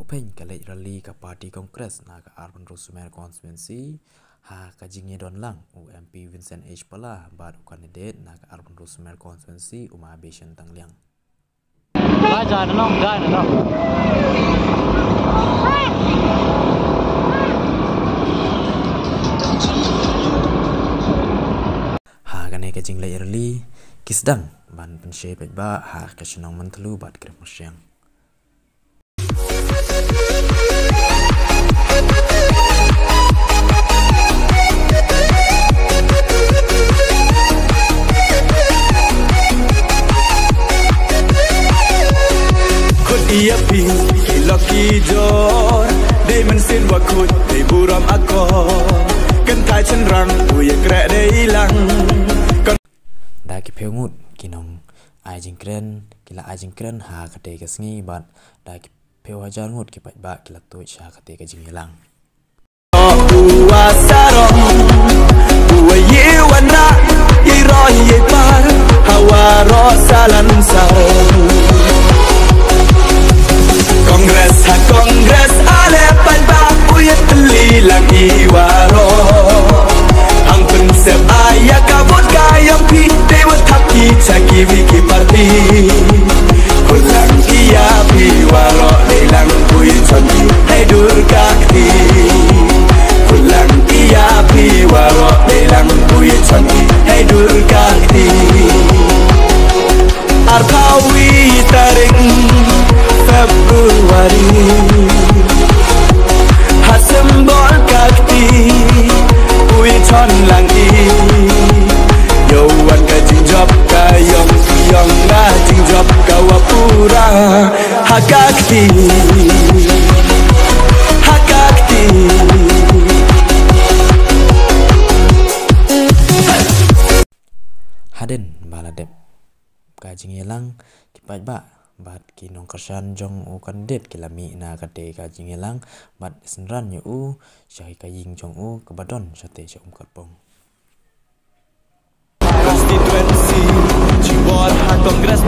Openg kalej rally ke parti kongres na ke Urban Rosumer Constituency ha kajingnya don lang UMP Vincent H Pala baru kandidat na ke Urban Rosumer Constituency Uma Beshan Tangliang. Ha kanai kajing lej rally kisdang ban pensye ba ha kasenong mentelu bat krem syang. Ia pi lucky jor dei mensin wakut dei buram akor kentai cenrang uya krek dei hilang da ki peungut kinong ai jingkren kila ai jingkren ha kate kesngi bat da ki peu hajar ngut ki ba kila tu sha kate ka jing hilang uasaro uye wana iro ye par hawaro salan sao Kongres ale palba uyat lilang iwaro ang konsep aya kabut kayang pi dewa taki caki wiki parti kulang iya piwaro lilang uyat chonki hai durgakti kulang iya piwaro lilang uyat chonki hai durgakti arpawi taring Februari Hasembol kakti Ui chon langi Yowan ka jingjop ka yong yong na jingjop ka wapura Hakakti Hakakti Haden baladep kajing hilang kipat ba bat kinong kersan jong u kandidat kilami na kate kajing hilang bat senran yu u syai kaying jong u kebadon sate syum kerpong Konstituensi Cibor ha kongres